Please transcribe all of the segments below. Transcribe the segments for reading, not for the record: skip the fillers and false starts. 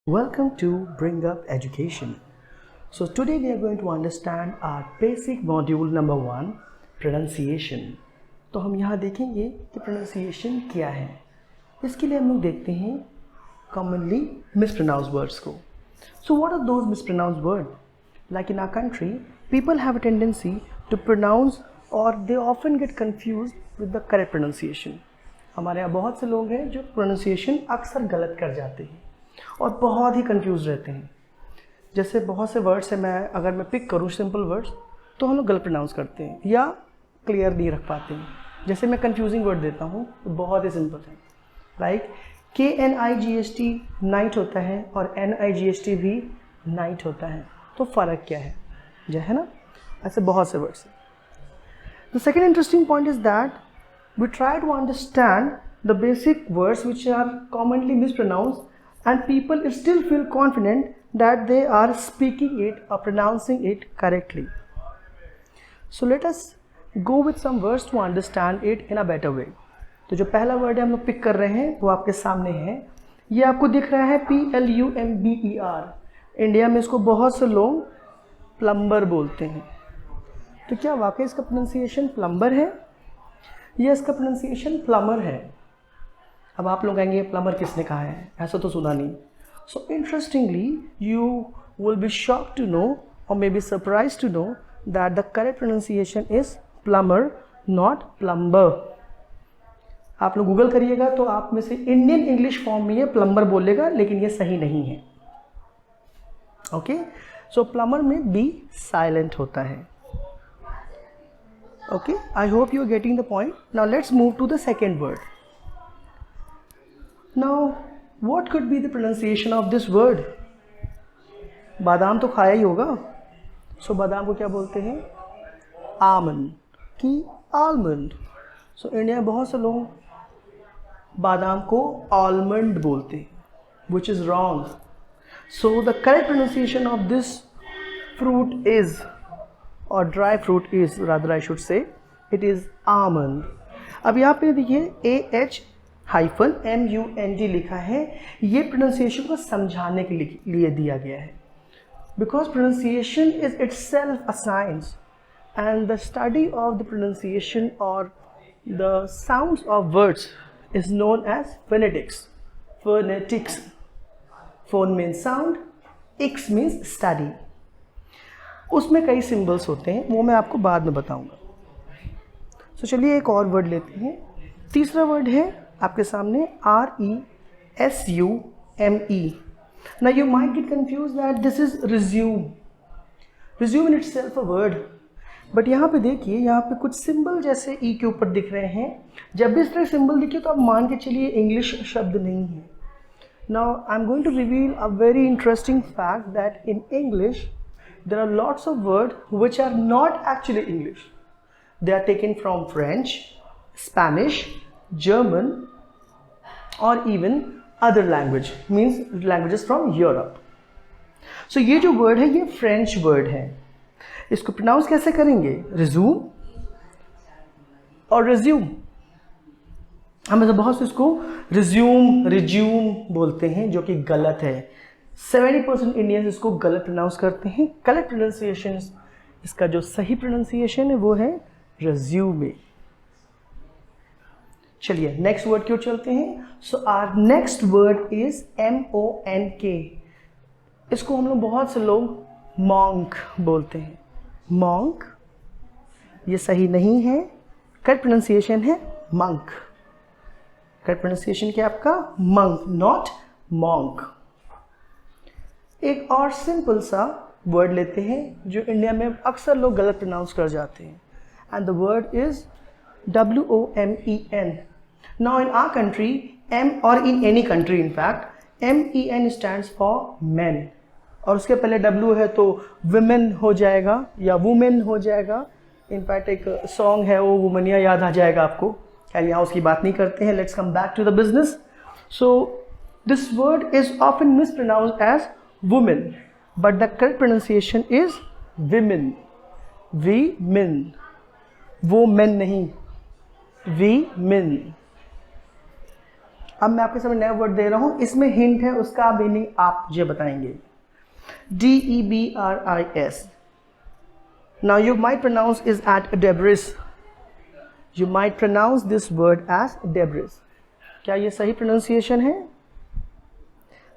Welcome to Bring Up Education. So today we are going to understand our basic module number 1, pronunciation. तो हम यहाँ देखेंगे कि pronunciation क्या है. इसके लिए हम लोग देखते हैं commonly mispronounced words को. So what are those mispronounced words? Like in our country, people have a tendency to pronounce or they often get confused with the correct pronunciation. हमारे यहाँ बहुत से लोग हैं जो pronunciation अक्सर गलत कर जाते हैं और बहुत ही कंफ्यूज रहते हैं. जैसे बहुत से वर्ड्स हैं, अगर मैं पिक करूँ सिंपल वर्ड्स तो हम लोग गलत प्रोनाउंस करते हैं या क्लियर नहीं रख पाते हैं. जैसे मैं कंफ्यूजिंग वर्ड देता हूँ तो बहुत ही सिंपल है. लाइक KNIGHT नाइट होता है और NIGHT भी नाइट होता है. तो फ़र्क क्या है जो है ना. ऐसे बहुत से वर्ड्स हैं. The second interesting point is that we try to understand the basic words which are commonly mispronounced and people still feel confident that they are speaking it or pronouncing it correctly. So let us go with some words to understand it in a better way. तो जो पहला word है हम लोग pick कर रहे हैं वो आपके सामने है. ये आपको दिख रहा है PLUMBER. इंडिया में इसको बहुत से लोग प्लम्बर बोलते हैं. तो क्या वाकई इसका प्रोनाउंसिएशन प्लम्बर है या इसका प्रोनाउंसिएशन प्लमर है? अब आप लोग कहेंगे प्लम्बर किसने कहा है, ऐसा तो सुना नहीं. So interestingly you will be shock to know or may be surprise to know that the correct pronunciation is plumber not plumber. आप लोग गूगल करिएगा तो आप में से इंडियन इंग्लिश फॉर्म में ये प्लम्बर बोलेगा, लेकिन ये सही नहीं है. ओके, सो प्लम्बर में बी साइलेंट होता है. Okay, I hope you are getting the point. Now let's move to the second word. Now, what could be the pronunciation of this word? बादाम तो खाया ही होगा. सो बादाम को क्या बोलते हैं? आमंड कि आलमंड. सो इंडिया में बहुत से लोग बादाम को आलमंड बोलते हैं, which is wrong. So the correct pronunciation of this fruit is, or dry fruit is, rather I should say, it is almond. अब यहाँ पे देखिए AH-MUND लिखा है. ये प्रोनाउंसिएशन को समझाने के लिए दिया गया है. Because pronunciation is itself a science and the study of the pronunciation or the sounds of words is known as phonetics. Phonetics, phone means sound, ics means study. उसमें कई सिंबल्स होते हैं, वो मैं आपको बाद में बताऊंगा. सो चलिए एक और वर्ड लेते हैं. तीसरा वर्ड है आपके सामने RESUME. Now you might get confused that this is resume. Resume in itself a word. But यहाँ पे देखिए, यहाँ पे कुछ सिंबल जैसे ई के ऊपर दिख रहे हैं. जब भी इस तरह सिंबल दिखे तो आप मान के चलिए इंग्लिश शब्द नहीं है. Now I'm going to reveal a very interesting fact that in English there are lots of words which are not actually English. They are taken from French, Spanish, German or even other language, means languages from Europe. So ये जो word है ये French word है. इसको pronounce कैसे करेंगे? resume और resume. हम ऐसे बहुत से इसको resume बोलते हैं, जो कि गलत है. 70% इंडियंस इसको गलत प्रोनाउंस करते हैं. करेक्ट प्रोनाउंसिएशन, इसका जो सही प्रोनाउंसिएशन है वो है resume. चलिए नेक्स्ट वर्ड की ओर चलते हैं. So our next word is MONK. इसको हम लोग बहुत से लोग मॉन्क बोलते हैं. मॉन्क ये सही नहीं है. करेक्ट प्रोनाउंसिएशन है मंक. करेक्ट प्रोनाउंसिएशन क्या आपका? Monk, not monk. एक और सिंपल सा वर्ड लेते हैं जो इंडिया में अक्सर लोग गलत प्रोनाउंस कर जाते हैं, and the word is WOMEN. Now in our country, or in any country in fact, MEN stands for men. और उसके पहले W है तो women हो जाएगा या women हो जाएगा. इनफैक्ट एक सॉन्ग है वो वुमनिया याद आ जाएगा आपको. क्या यहाँ उसकी बात नहीं करते हैं. Let's come back to the business. So this word is often mispronounced as women, but the correct pronunciation is women. We men, वो मेन नहीं, वी मेन. अब मैं आपके सामने नया वर्ड दे रहा हूँ, इसमें हिंट है, उसका मीनिंग आप मुझे बताएंगे। DEBRIS. Now you might pronounce is at debris. You might pronounce this word as debris. क्या ये सही प्रोनाउंसिएशन है?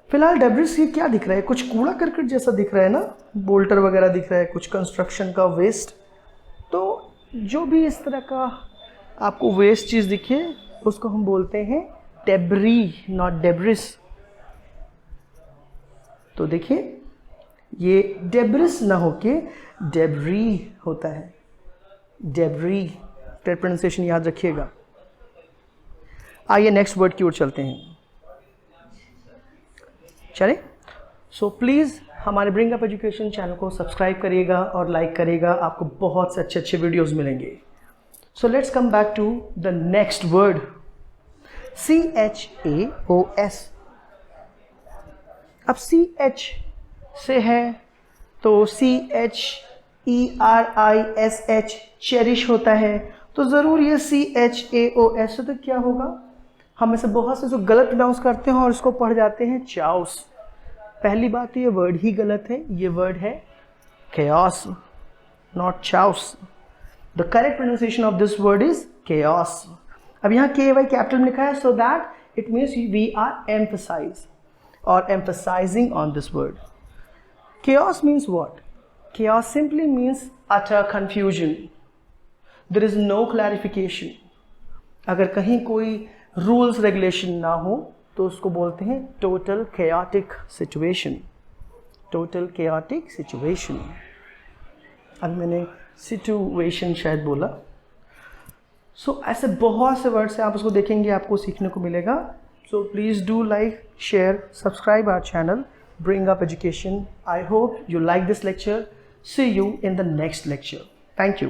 फिलहाल डेब्रिस ये क्या दिख रहा है? कुछ कूड़ा करकट जैसा दिख रहा है ना, बोल्टर वगैरह दिख रहा है, कुछ कंस्ट्रक्शन का वेस्ट। तो जो भी इस तरह का आपको वेस्ट चीज़ दिखे उसको हम बोलते हैं डेब्री, नॉट डेब्रिस। तो देखिए ये डेब्रिस ना होके डेब्री होता है, डेब्री। प्रोनाउंसिएशन याद रखिएगा। आइए नेक्स्ट वर्ड की ओर चलते हैं। चले, सो प्लीज़ हमारे ब्रिंग अप एजुकेशन चैनल को सब्सक्राइब करिएगा और लाइक करिएगा, आपको बहुत से अच्छे अच्छे वीडियोस मिलेंगे। So let's come back to the next word, CHAOS। अब CH से है तो CHERISH चेरिश होता है, तो ज़रूर ये CHAOS से तो क्या होगा? हम में से बहुत से जो गलत प्रोनाउंस करते हैं और इसको पढ़ जाते हैं चाउस। पहली बात तो ये वर्ड ही गलत है, ये वर्ड है chaos, not chaos. The correct pronunciation of this word is chaos। अब यहाँ KY कैपिटल में लिखा है, so that it means we are emphasize or emphasizing on this word. chaos means what? Chaos simply means utter confusion. There is no clarification. अगर कहीं कोई rules regulation ना हो तो उसको बोलते हैं total chaotic situation. Total chaotic situation. अब मैंने सिचुएशन शायद बोला। सो ऐसे बहुत से वर्ड्स हैं, आप उसको देखेंगे आपको सीखने को मिलेगा। So please do like, share, subscribe our channel Bring Up Education. I hope you like this lecture. See you in the next lecture. Thank you.